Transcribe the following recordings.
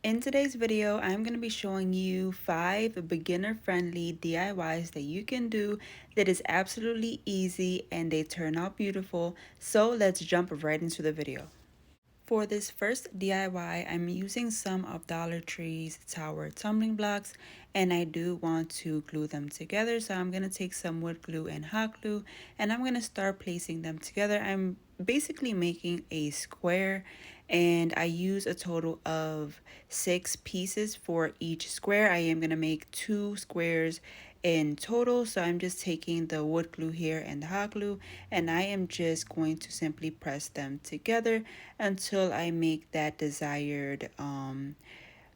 In today's video, I'm going to be showing you 5 beginner-friendly DIYs that you can do that is absolutely easy and they turn out beautiful. So let's jump right into the video. For this first DIY, I'm using some of Dollar Tree's Tower tumbling blocks, and I do want to glue them together. So I'm going to take some wood glue and hot glue, and I'm going to start placing them together. I'm basically making a square, and I use a total of 6 pieces for each square. I am going to make 2 squares in total. So I'm just taking the wood glue here and the hot glue, and I am just going to simply press them together until I make that desired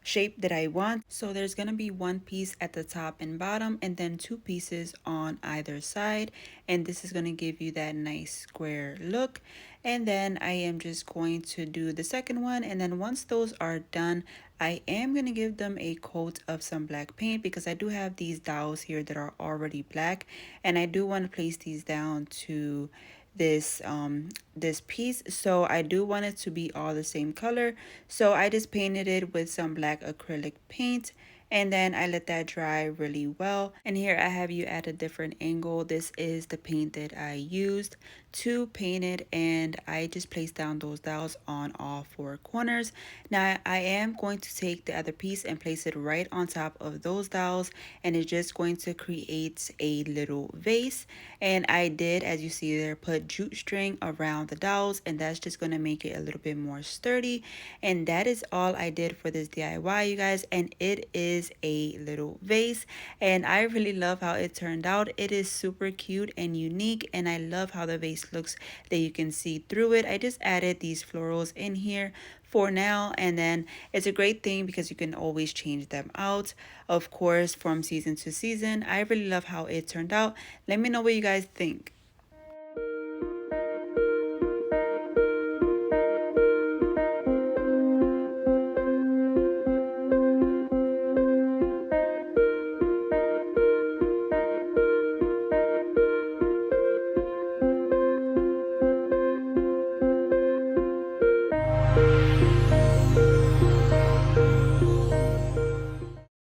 shape that I want. So there's gonna be one piece at the top and bottom, and then 2 pieces on either side, and this is gonna give you that nice square look. And then I am just going to do the second one, and then once those are done, I am gonna give them a coat of some black paint because I do have these dowels here that are already black, and I do want to place these down to this piece. So I do want it to be all the same color, so I just painted it with some black acrylic paint, and then I let that dry really well. And here I have you at a different angle. This is the paint that I used to paint it, and I just placed down those dowels on all 4 corners. Now I am going to take the other piece and place it right on top of those dowels, and it's just going to create a little vase. And I did, as you see there, put jute string around the dowels, and that's just going to make it a little bit more sturdy. And that is all I did for this DIY, you guys, and it is a little vase, and I really love how it turned out. It is super cute and unique, and I love how the vase looks that you can see through it. I just added these florals in here for now, and then it's a great thing because you can always change them out, of course, from season to season. I really love how it turned out. Let me know what you guys think.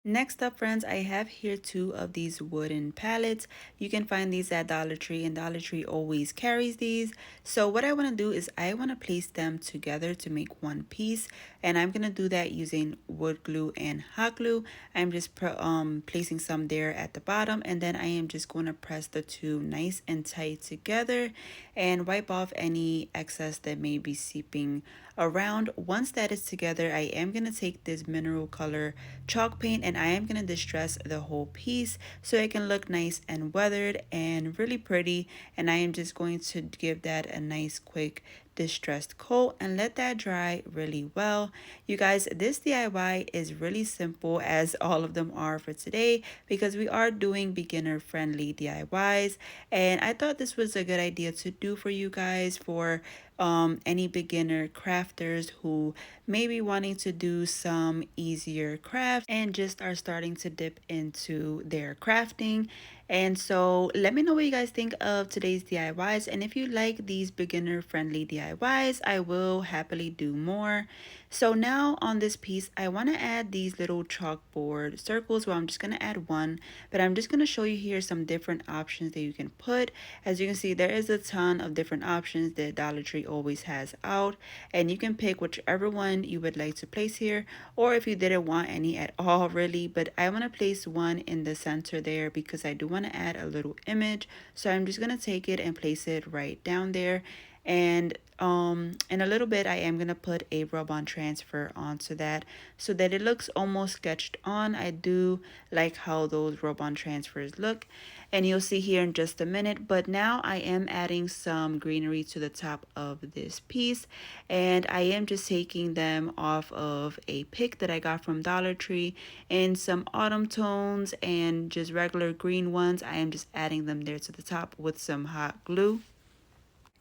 Next up, friends, I have here 2 of these wooden pallets. You can find these at Dollar Tree, and Dollar Tree always carries these. So what I want to do is I want to place them together to make one piece, and I'm going to do that using wood glue and hot glue. I'm just placing some there at the bottom, and then I am just going to press the 2 nice and tight together and wipe off any excess that may be seeping around. Once that is together, I am going to take this mineral color chalk paint, and I am going to distress the whole piece so it can look nice and weathered and really pretty. And I am just going to give that a nice quick distressed coat and let that dry really well. You guys, this DIY is really simple, as all of them are for today, because we are doing beginner friendly DIYs, and I thought this was a good idea to do for you guys, for any beginner crafters who may be wanting to do some easier crafts and just are starting to dip into their crafting. And so let me know what you guys think of today's DIYs, and if you like these beginner friendly DIYs, I will happily do more. So now on this piece, I want to add these little chalkboard circles. Well, I'm just going to add one, but I'm just going to show you here some different options that you can put. As you can see, there is a ton of different options that Dollar Tree always has out, and you can pick whichever one you would like to place here, or if you didn't want any at all, really. But I want to place one in the center there because I do want to add a little image. So I'm just going to take it and place it right down there. And in a little bit, I am going to put a rub-on transfer onto that so that it looks almost sketched on. I do like how those rub-on transfers look, and you'll see here in just a minute. But now I am adding some greenery to the top of this piece, and I am just taking them off of a pick that I got from Dollar Tree in some autumn tones and just regular green ones. I am just adding them there to the top with some hot glue.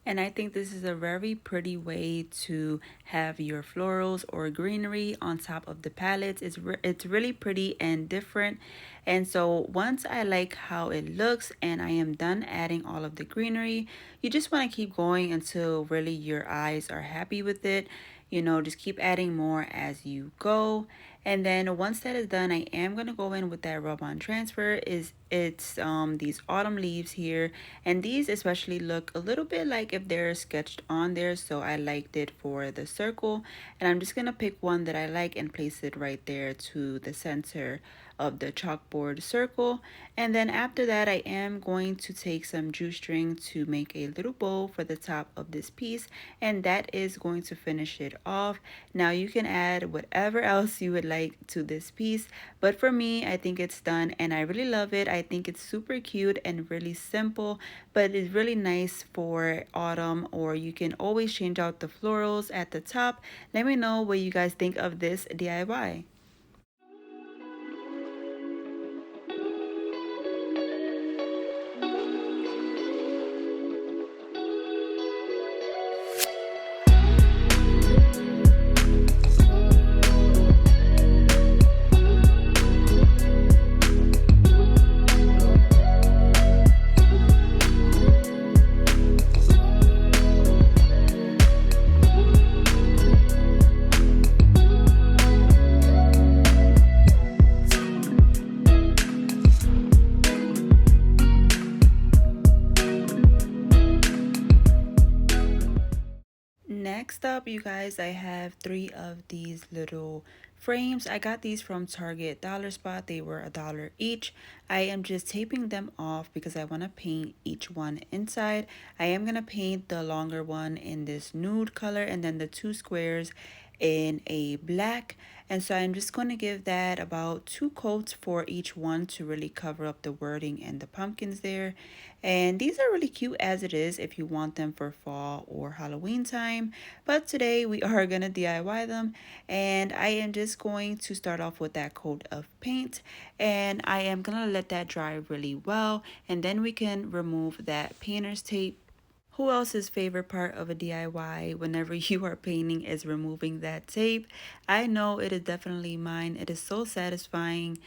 And I think this is a very pretty way to have your florals or greenery on top of the palettes. It's really pretty and different. And so once I like how it looks and I am done adding all of the greenery, you just want to keep going until really your eyes are happy with it. just keep adding more as you go. And then once that is done, I am going to go in with that rub-on transfer. It's these autumn leaves here, and these especially look a little bit like if they're sketched on there, so I liked it for the circle. And I'm just going to pick one that I like and place it right there to the center of the chalkboard circle. And then after that, I am going to take some jewelry to make a little bow for the top of this piece, and that is going to finish it off. Now you can add whatever else you would like to this piece, but for me, I think it's done and I really love it. I think it's super cute and really simple, but it's really nice for autumn, or you can always change out the florals at the top. Let me know what you guys think of this DIY. Next up, you guys, I have three of these little frames. I got these from Target Dollar Spot. They were $1 each. I am just taping them off because I want to paint each one inside. I am going to paint the longer one in this nude color, and then the two squares in a black. And so I'm just going to give that about 2 coats for each one to really cover up the wording and the pumpkins there. And these are really cute as it is if you want them for fall or Halloween time. But today we are going to DIY them, and I am just going to start off with that coat of paint, and I am going to let that dry really well, and then we can remove that painter's tape. Who else's favorite part of a DIY whenever you are painting is removing that tape? I know it is definitely mine. It is so satisfying.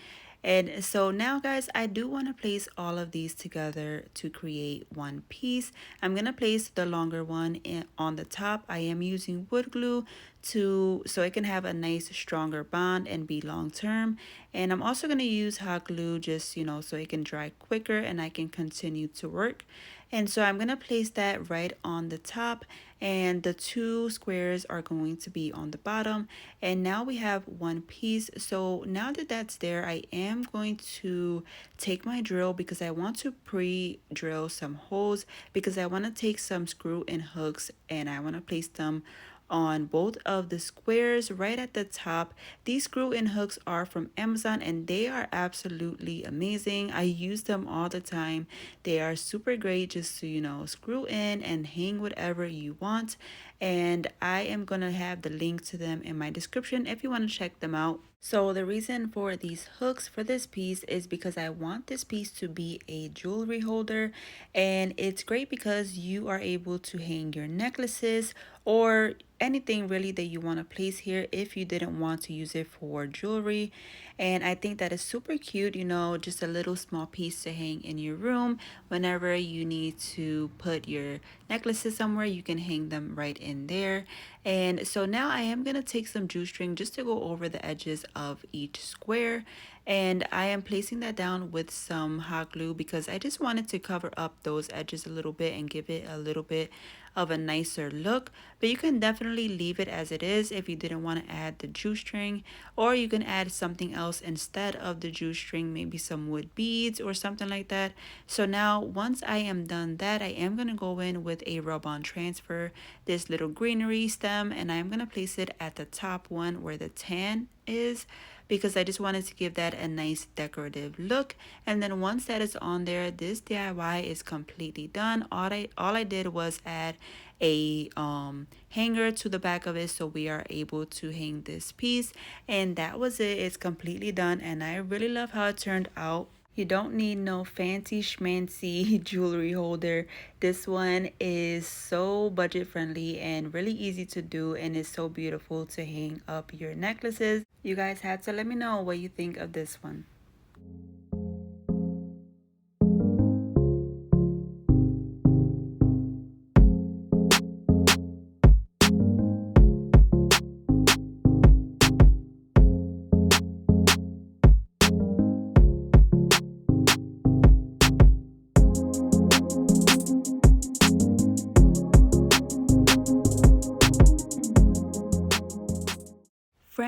And so now, guys, I do want to place all of these together to create one piece. I'm going to place the longer one on the top. I am using wood glue so it can have a nice stronger bond and be long term. And I'm also going to use hot glue just, so it can dry quicker and I can continue to work. And so I'm going to place that right on the top, and the two squares are going to be on the bottom. And now we have one piece. So now that that's there, I am going to take my drill because I want to pre-drill some holes, because I want to take some screw and hooks and I want to place them on both of the squares right at the top. These screw in hooks are from Amazon and they are absolutely amazing. I use them all the time. They are super great just to, screw in and hang whatever you want. And I am going to have the link to them in my description if you want to check them out. So the reason for these hooks for this piece is because I want this piece to be a jewelry holder, and it's great because you are able to hang your necklaces or anything really that you want to place here if you didn't want to use it for jewelry. And I think that is super cute, just a little small piece to hang in your room. Whenever you need to put your necklaces somewhere, you can hang them right in there. And so now I am going to take some jewelry just to go over the edges of each square, and I am placing that down with some hot glue because I just wanted to cover up those edges a little bit and give it a little bit of a nicer look. But you can definitely leave it as it is if you didn't want to add the jewelry, or you can add something else instead of the jewelry, maybe some wood beads or something like that. So now once I am done that, I am going to go in with a rub-on transfer this little greenery stem, and I'm going to place it at the top one where the tan is, because I just wanted to give that a nice decorative look. And then once that is on there, this DIY is completely done. All I did was add a hanger to the back of it so we are able to hang this piece, and that was it. It's completely done and I really love how it turned out. You don't need no fancy schmancy jewelry holder. This one is so budget friendly and really easy to do, and is so beautiful to hang up your necklaces. You guys have to let me know what you think of this one.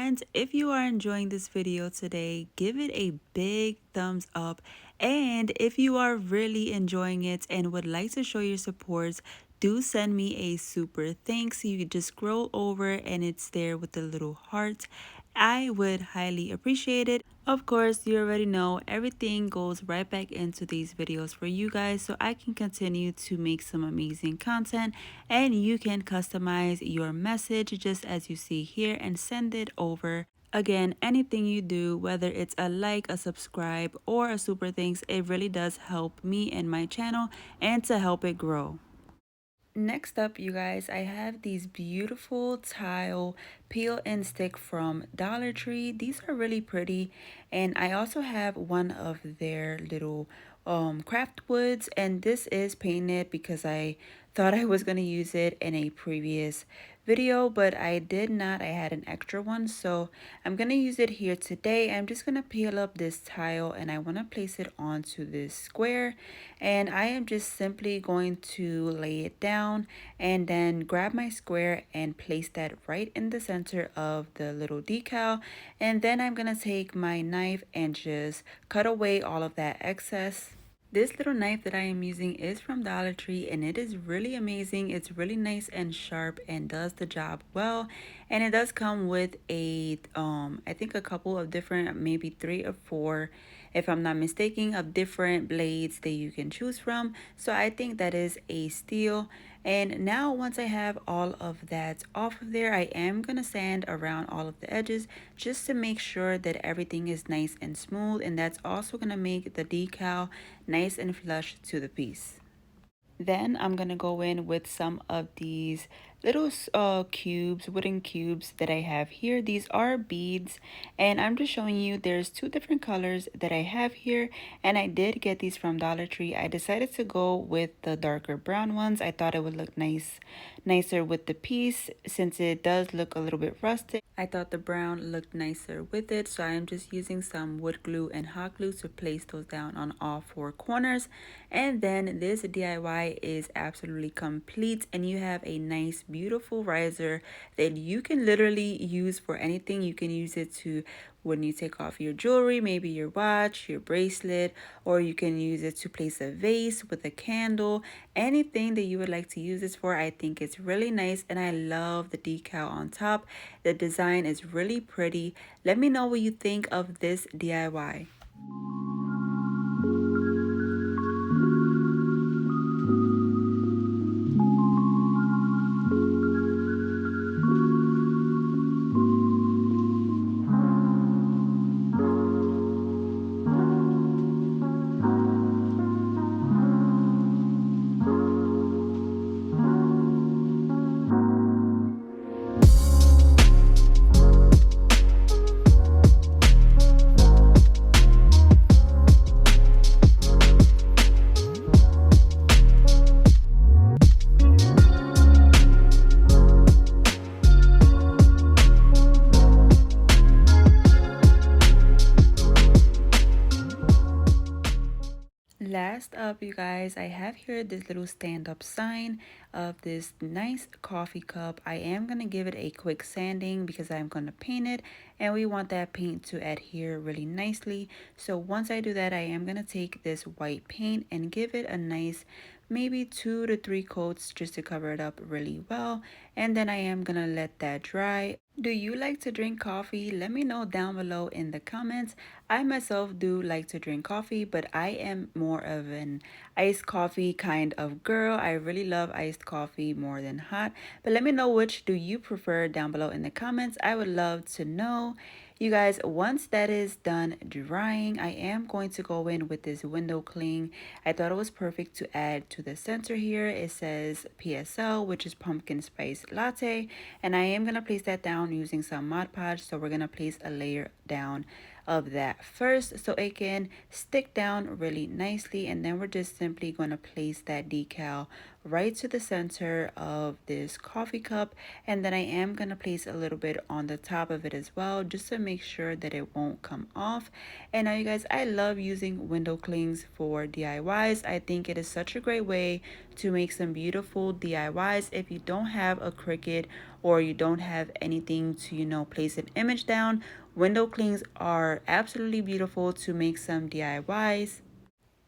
friends, if you are enjoying this video today, give it a big thumbs up. And if you are really enjoying it and would like to show your support, do send me a super thanks. You could just scroll over and it's there with the little heart. I would highly appreciate it. Of course, you already know everything goes right back into these videos for you guys so I can continue to make some amazing content, and you can customize your message just as you see here and send it over. Again, anything you do, whether it's a like, a subscribe, or a super thanks, it really does help me and my channel and to help it grow. Next up, you guys, I have these beautiful tile peel and stick from Dollar Tree. These are really pretty, and I also have one of their little craft woods, and this is painted because I thought I was going to use it in a previous video, but I did not. I had an extra one, so I'm going to use it here today. I'm just going to peel up this tile and I want to place it onto this square, and I am just simply going to lay it down and then grab my square and place that right in the center of the little decal, and then I'm going to take my knife and just cut away all of that excess. This little knife that I am using is from Dollar Tree and it is really amazing. It's really nice and sharp and does the job well. And it does come with a I think a couple of different, maybe 3 or 4, if I'm not mistaken, of different blades that you can choose from. So I think that is a steal. And now once I have all of that off of there, I am going to sand around all of the edges just to make sure that everything is nice and smooth. And that's also going to make the decal nice and flush to the piece. Then I'm going to go in with some of these little cubes, wooden cubes that I have here. These are beads, and I'm just showing you there's 2 different colors that I have here, and I did get these from Dollar Tree. I decided to go with the darker brown ones. I thought it would look nicer with the piece since it does look a little bit rustic. I thought the brown looked nicer with it, so I'm just using some wood glue and hot glue to place those down on all 4 corners. And then this DIY is absolutely complete, and you have a nice beautiful riser that you can literally use for anything. You can use it to when you take off your jewelry, maybe your watch, your bracelet, or you can use it to place a vase with a candle, anything that you would like to use this for. I think it's really nice, and I love the decal on top. The design is really pretty. Let me know what you think of this DIY. Last up, you guys, I have here this little stand-up sign of this nice coffee cup. I am going to give it a quick sanding because I'm going to paint it, and we want that paint to adhere really nicely. So once I do that, I am going to take this white paint and give it a nice maybe 2 to 3 coats just to cover it up really well, and then I am gonna let that dry. Do you like to drink coffee? Let me know down below in the comments. I myself do like to drink coffee, but I am more of an iced coffee kind of girl. I really love iced coffee more than hot, but let me know which do you prefer down below in the comments. I would love to know. You guys, once that is done drying, I am going to go in with this window cling. I thought it was perfect to add to the center here. It says PSL, which is pumpkin spice latte, and I am going to place that down using some Mod Podge. So we're going to place a layer down of that first so it can stick down really nicely, and then we're just simply going to place that decal right to the center of this coffee cup, and then I am going to place a little bit on the top of it as well just to make sure that it won't come off. And now you guys, I love using window clings for DIYs. I think it is such a great way to make some beautiful DIYs if you don't have a Cricut or you don't have anything to, place an image down, window clings are absolutely beautiful to make some DIYs.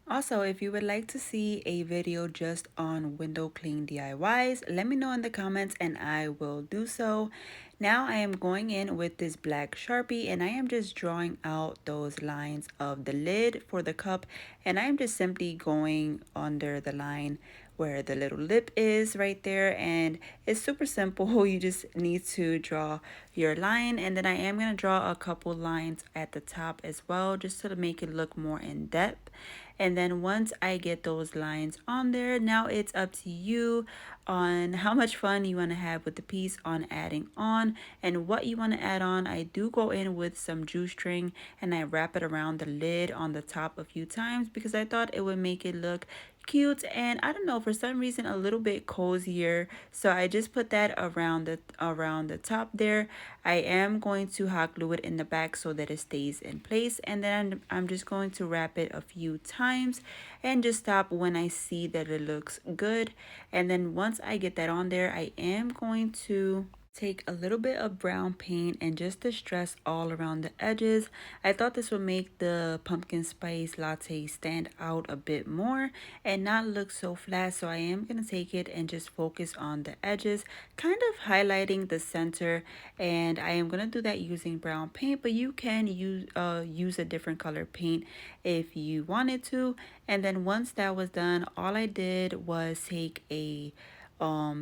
Also, if you would like to see a video just on window clean DIYs, let me know in the comments and I will do so. Now I am going in with this black Sharpie and I am just drawing out those lines of the lid for the cup, and I am just simply going under the line where the little lip is right there, and it's super simple. You just need to draw your line, and then I am going to draw a couple lines at the top as well just to make it look more in depth. And then once I get those lines on there, now it's up to you on how much fun you want to have with the piece on adding on and what you want to add on. I do go in with some juice string and I wrap it around the lid on the top a few times because I thought it would make it look cute, and I don't know, for some reason a little bit cozier, so I just put that around the top there. I am going to hot glue it in the back so that it stays in place, and then I'm just going to wrap it a few times and just stop when I see that it looks good. And then once I get that on there, I am going to take a little bit of brown paint and just distress all around the edges. I thought this would make the pumpkin spice latte stand out a bit more and not look so flat, so I am going to take it and just focus on the edges, kind of highlighting the center, and I am going to do that using brown paint, but you can use a different color paint if you wanted to. And then once that was done, all I did was take a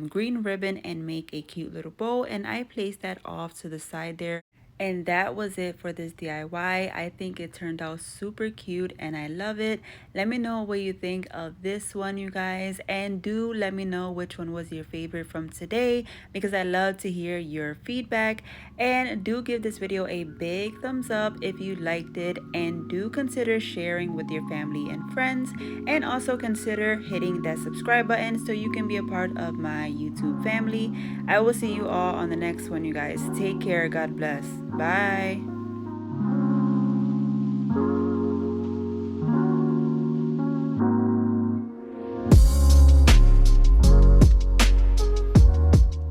green ribbon and make a cute little bow, and I placed that off to the side there. And that was it for this DIY. I think it turned out super cute and I love it. Let me know what you think of this one, you guys, and do let me know which one was your favorite from today because I love to hear your feedback. And do give this video a big thumbs up if you liked it, and do consider sharing with your family and friends, and also consider hitting that subscribe button so you can be a part of my YouTube family. I will see you all on the next one, you guys. Take care. God bless. Bye.